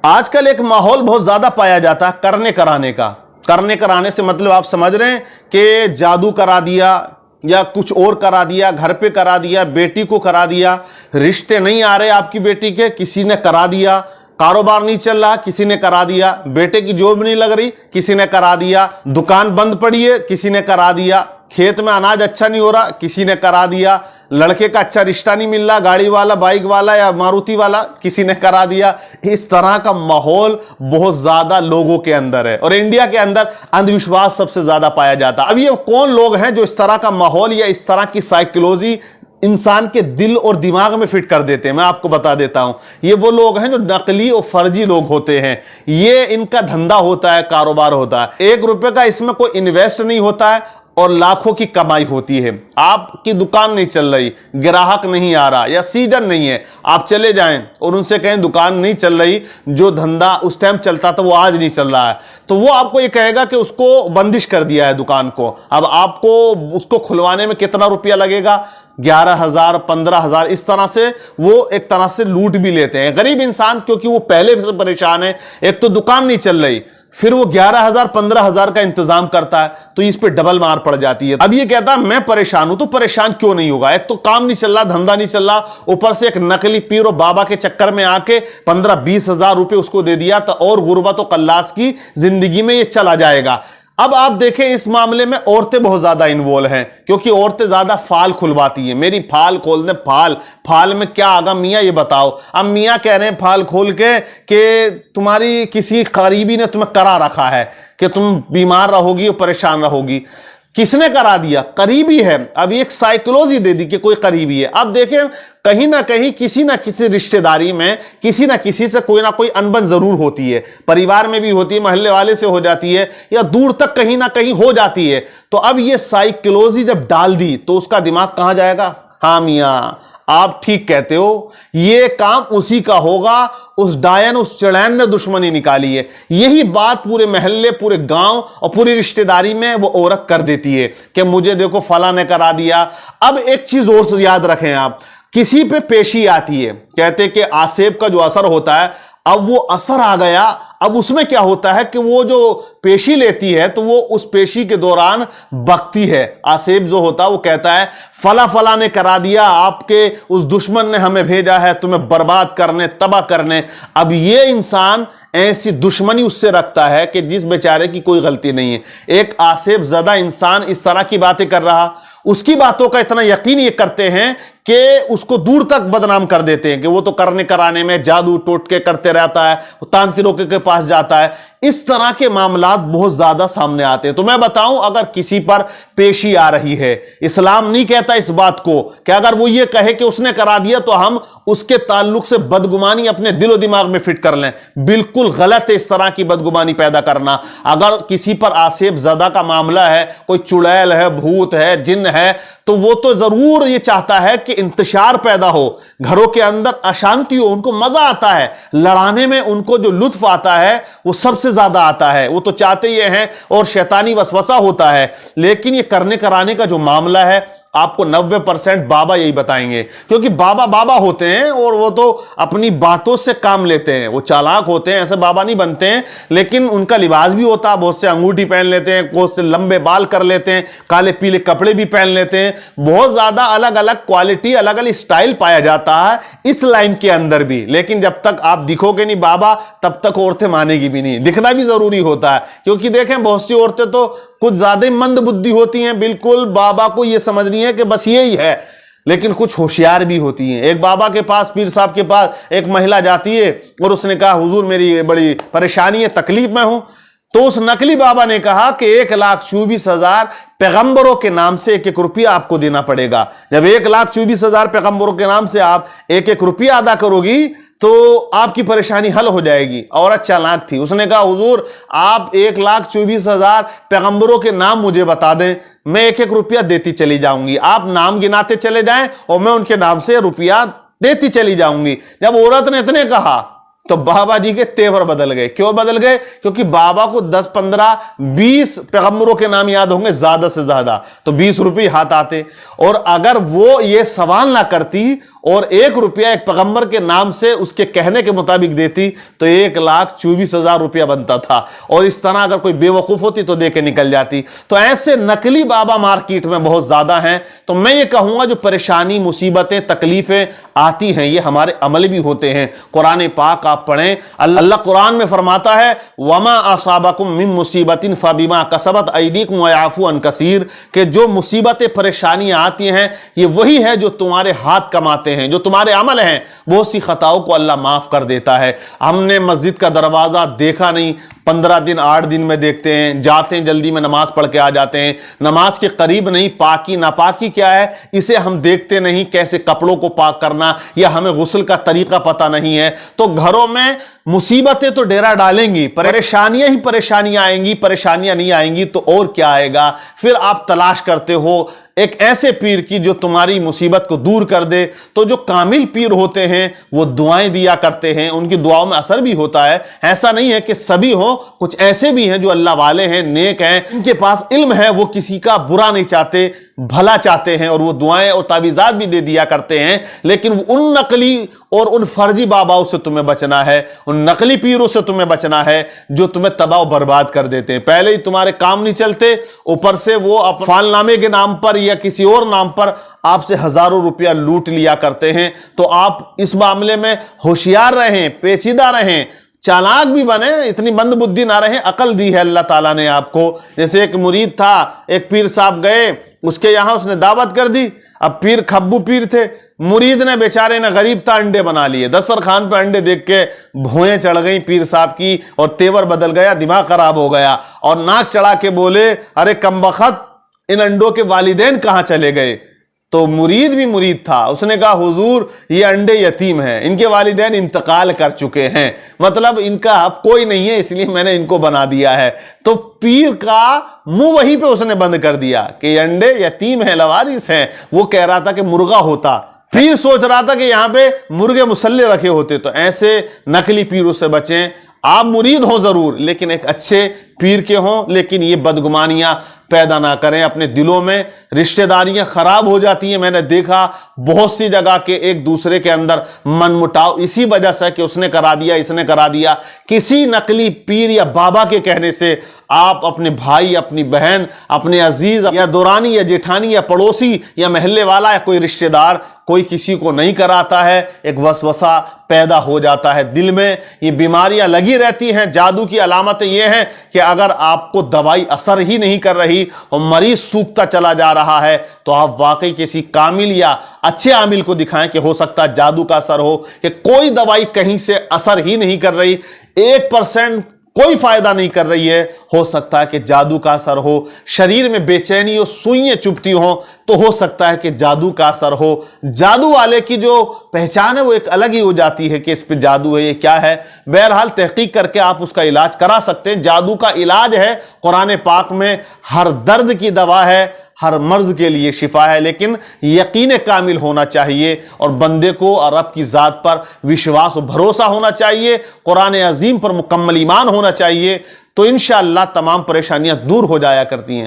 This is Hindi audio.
आजकल एक माहौल बहुत ज्यादा पाया जाता है करने कराने का। करने कराने से मतलब आप समझ रहे हैं कि जादू करा दिया या कुछ और करा दिया, घर पे करा दिया, बेटी को करा दिया, रिश्ते नहीं आ रहे आपकी बेटी के, किसी ने करा दिया, कारोबार नहीं चल रहा, किसी ने करा दिया, बेटे की जॉब नहीं लग रही, किसी ने करा दिया, दुकान बंद पड़ी है, किसी ने करा दिया, खेत में अनाज अच्छा नहीं हो रहा, किसी ने करा दिया, लड़के का अच्छा रिश्ता नहीं मिल रहा, गाड़ी वाला, बाइक वाला या मारुति वाला, किसी ने करा दिया। इस तरह का माहौल बहुत ज्यादा लोगों के अंदर है और इंडिया के अंदर अंधविश्वास सबसे ज्यादा पाया जाता है। अब ये कौन लोग हैं जो इस तरह का माहौल या इस तरह की साइकोलॉजी इंसान के दिल और दिमाग में फिट कर देते हैं, मैं आपको बता देता हूं। ये वो लोग हैं जो नकली और फर्जी लोग होते हैं। ये इनका धंधा होता है, कारोबार होता है। 1 रुपए का इसमें कोई इन्वेस्ट नहीं होता है और लाखों की कमाई होती है। आपकी दुकान नहीं चल रही, ग्राहक नहीं आ रहा या सीजन नहीं है, आप चले जाएं और उनसे कहें दुकान नहीं चल रही, जो धंधा उस टाइम चलता था वो आज नहीं चल रहा है, तो वो आपको ये कहेगा कि उसको बंदिश कर दिया है दुकान को। अब आपको उसको खुलवाने में कितना रुपया लगेगा? 11,000, 15,000, इस तरह से वो एक तरह से लूट भी लेते हैं गरीब इंसान, क्योंकि वो पहले से परेशान है। एक तो दुकान नहीं चल रही, फिर वो 11,000, 15,000 का इंतजाम करता है, तो इस पे डबल मार पड़ जाती है। अब ये कहता है मैं परेशान हूं, तो परेशान क्यों नहीं होगा? एक तो काम नहीं चल रहा, धंधा नहीं चल रहा, ऊपर से एक नकली पीर और बाबा के चक्कर में आके 15-20 हजार रुपए उसको दे दिया, तो और गुर्बत और कल्लास की जिंदगी में ये चला जाएगा। अब आप देखें इस मामले में औरतें बहुत ज्यादा इन्वॉल्व हैं, क्योंकि औरतें ज्यादा फाल खुलवाती हैं। मेरी फाल खोल दे, फाल में क्या आगा मियां ये बताओ। अब मियां कह रहे हैं फाल खोल के कि तुम्हारी किसी करीबी ने तुम्हें करा रखा है कि तुम बीमार रहोगी और परेशान रहोगी। किसने करा दिया? करीबी है। अब एक साइकोलॉजी दे दी कि कोई करीबी है। अब देखें कहीं ना कहीं किसी ना किसी रिश्तेदारी में किसी ना किसी से कोई ना कोई अनबन जरूर होती है। परिवार में भी होती है, मोहल्ले वाले से हो जाती है, या दूर तक कहीं ना कहीं हो जाती है। तो अब ये साइकोलॉजी जब डाल दी तो उसका दिमाग कहां जाएगा? हाँ मियां, आप ठीक कहते हो, ये काम उसी का होगा, उस डायन उस चड़ैन ने दुश्मनी निकाली है। यही बात पूरे मोहल्ले, पूरे गांव और पूरी रिश्तेदारी में वो औरत कर देती है कि मुझे देखो फला ने करा दिया। अब एक चीज और याद रखें आप, किसी पे पेशी आती है, कहते कि आसेब का जो असर होता है, अब वो असर आ गया। अब उसमें क्या होता है कि वो जो पेशी लेती है तो वो उस पेशी के दौरान बकती है। आसेब जो होता है वो कहता है फला फला ने करा दिया, आपके उस दुश्मन ने हमें भेजा है तुम्हें बर्बाद करने, तबाह करने। अब ये इंसान ऐसी दुश्मनी उससे रखता है कि जिस बेचारे की कोई गलती नहीं है। एक आसेब ज़्यादा इंसान इस तरह की बातें कर रहा, उसकी बातों का इतना यकीन ये करते हैं कि उसको दूर तक बदनाम कर देते हैं कि वो तो करने कराने में जादू टोटके करते रहता है, वो तांत्रिकों के पास जाता है। इस तरह के मामलात बहुत ज्यादा सामने आते हैं। तो मैं बताऊं, अगर किसी पर पेशी आ रही है, इस्लाम नहीं कहता इस बात को कि अगर वो ये कहे कि उसने करा दिया तो हम उसके ताल्लुक से बदगुमानी अपने दिलो दिमाग में फिट कर लें। बिल्कुल गलत है इस तरह की बदगुमानी पैदा करना। अगर किसी पर आसेब ज़दा का मामला है, कोई चुड़ैल है, भूत है, जिन है, तो वो तो जरूर ये चाहता है कि इंतशार पैदा हो, घरों के अंदर अशांति हो। उनको मजा आता है लड़ाने में, उनको जो लुत्फ आता है वो सबसे ज्यादा आता है। वो तो चाहते ये हैं और शैतानी वसवसा होता है। लेकिन ये करने कराने का जो मामला है, आपको 90% बाबा यही बताएंगे, क्योंकि बाबा बाबा होते हैं और वो तो अपनी बातों से काम लेते हैं। वो चालाक होते हैं, ऐसे बाबा नहीं बनते हैं, लेकिन उनका लिबास भी होता है। बहुत से अंगूठी पहन लेते हैं, बहुत से लंबे बाल कर लेते हैं, काले पीले कपड़े भी पहन लेते हैं। बहुत ज्यादा अलग अलग क्वालिटी, अलग अलग स्टाइल पाया जाता है इस लाइन के अंदर भी। लेकिन जब तक आप दिखोगे नहीं बाबा, तब तक औरतें मानेगी भी नहीं। दिखना भी जरूरी होता है, क्योंकि देखें बहुत सी औरतें तो कुछ ज्यादा मंद बुद्धि होती हैं, बिल्कुल बाबा को यह समझनी है कि बस यही है, लेकिन कुछ होशियार भी होती हैं। एक बाबा के पास, पीर साहब के पास एक महिला जाती है और उसने कहा हुजूर मेरी बड़ी परेशानी है, तकलीफ में हूं। तो उस नकली बाबा ने कहा कि 1,24,000 पैगंबरों के नाम से 1-1 रुपया आपको देना पड़ेगा। जब 1,24,000 पैगंबरों के नाम से आप 1-1 रुपया अदा करोगी तो आपकी परेशानी हल हो जाएगी। औरत चालाक थी, उसने कहा हुजूर आप 1,24,000 पैगंबरों के नाम मुझे बता दें, मैं 1-1 रुपया देती चली जाऊंगी। आप नाम गिनाते चले जाएं और मैं उनके नाम से रुपया देती चली जाऊंगी। जब औरत ने इतने कहा तो बाबा जी के तेवर बदल गए। क्यों बदल गए? क्योंकि बाबा को 10, 15, 20 पैगंबरों के नाम याद होंगे ज्यादा से ज्यादा, तो 20 रुपये हाथ आते। और अगर वो ये सवाल ना करती और 1 रुपया एक पैगंबर के नाम से उसके कहने के मुताबिक देती तो 1,24,000 रुपया बनता था। और इस तरह अगर कोई बेवकूफ होती तो दे के निकल जाती। तो ऐसे नकली बाबा मार्केट में बहुत ज्यादा हैं। तो मैं ये कहूंगा जो परेशानी, मुसीबतें, तकलीफें आती हैं ये हमारे अमल भी होते हैं। कुरान पाक आप पढ़ें, अल्लाह कुरान में फरमाता है वमा असाबकुम मिन मुसीबतिन फबिमा कसबत अयदीकुम व याफू अन कसीर, कि जो मुसीबतें, परेशानियां आती हैं ये वही है जो तुम्हारे हाथ कमाते हैं, जो तुम्हारे अमल हैं। बहुत सी खताओं को अल्लाह माफ कर देता है। हमने मस्जिद का दरवाजा देखा नहीं, 15 दिन 8 दिन में देखते हैं, जाते हैं जल्दी में नमाज पढ़ के आ जाते हैं। नमाज के करीब नहीं, पाकी नापाकी क्या है इसे हम देखते नहीं, कैसे कपड़ों को पाक करना, या हमें गुस्ल का तरीका पता नहीं है। तो घरों में मुसीबतें तो डेरा डालेंगी, परेशानियां ही परेशानियां आएंगी, परेशानियां नहीं आएंगी तो और क्या आएगा। फिर आप तलाश करते हो एक ऐसे पीर की जो तुम्हारी मुसीबत को दूर कर दे। तो जो कामिल पीर होते हैं वो दुआएं दिया करते हैं, उनकी दुआओं में असर भी होता है। ऐसा नहीं है कि सभी हो, कुछ ऐसे भी हैं जो अल्लाह वाले हैं, नेक हैं, उनके पास इल्म है, वो किसी का बुरा नहीं चाहते, भला चाहते हैं और वो दुआएं और तावीज़ात भी दे दिया करते हैं। लेकिन उन नकली और उन फर्जी बाबाओं से तुम्हें बचना है, उन नकली पीरों से तुम्हें बचना है जो तुम्हें तबाह बर्बाद कर देते हैं। पहले ही तुम्हारे काम नहीं चलते, ऊपर से वो फालनामे के नाम पर या किसी और नाम पर आपसे हजारों रुपया लूट लिया करते हैं। तो आप इस मामले में होशियार रहें, पेचीदा रहें, चालाक भी बने, इतनी मंद बुद्धि ना रहे। अकल दी है अल्लाह ताला ने आपको। जैसे एक मुरीद था, एक पीर साहब गए उसके यहां, उसने दावत कर दी। अब पीर खब्बू पीर थे, मुरीद ने बेचारे ने गरीब था अंडे बना लिए। दस्तरखान पे अंडे देख के भुएं चढ़ गई पीर साहब की और तेवर बदल गया, दिमाग खराब हो गया और नाक चढ़ा के बोले अरे कमबख्त, इन अंडों के वालिदैन कहां चले गए। तो मुरीद भी मुरीद था, उसने कहा हुजूर ये अंडे यतीम हैं, इनके वालिदैन इंतकाल कर चुके हैं, मतलब इनका अब कोई नहीं है, इसलिए मैंने इनको बना दिया है। तो पीर का मुंह वहीं पे उसने बंद कर दिया कि अंडे यतीम हैं, लवारिस हैं। वो कह रहा था कि मुर्गा होता, पीर सोच रहा था कि यहां पे मुर्गे मुसल्ले रखे होते। तो ऐसे नकली पीरों से बचें। आप मुरीद हो जरूर, लेकिन एक अच्छे पीर के हों, लेकिन ये बदगुमानियां पैदा ना करें अपने दिलों में। रिश्तेदारियां खराब हो जाती हैं। मैंने देखा बहुत सी जगह के एक दूसरे के अंदर मनमुटाव इसी वजह से कि उसने करा दिया, इसने करा दिया। किसी नकली पीर या बाबा के कहने से आप अपने भाई, अपनी बहन, अपने अजीज या दुरानी या जेठानी या पड़ोसी या महल्ले वाला या कोई रिश्तेदार, कोई किसी को नहीं कराता है। एक वसवसा पैदा हो जाता है दिल में, ये बीमारियां लगी रहती हैं। जादू की अलामतें ये हैं कि अगर आपको दवाई असर ही नहीं कर रही और मरीज सूखता चला जा रहा है तो आप वाकई किसी कामिल या अच्छे आमिल को दिखाएं कि हो सकता है जादू का असर हो। कि कोई दवाई कहीं से असर ही नहीं कर रही, 1% कोई फायदा नहीं कर रही है, हो सकता है कि जादू का असर हो। शरीर में बेचैनी हो, सुइयां चुभती हो, तो हो सकता है कि जादू का असर हो। जादू वाले की जो पहचान है वो एक अलग ही हो जाती है कि इस पे जादू है, ये क्या है। बहरहाल तहकीक करके आप उसका इलाज करा सकते हैं। जादू का इलाज है कुरान पाक में, हर दर्द की दवा है, हर मर्ज के लिए शिफा है। लेकिन यकीन कामिल होना चाहिए और बंदे को और रब की ज़ात पर विश्वास और भरोसा होना चाहिए, कुरान अजीम पर मुकम्मल ईमान होना चाहिए। तो इंशाअल्लाह तमाम परेशानियां दूर हो जाया करती हैं।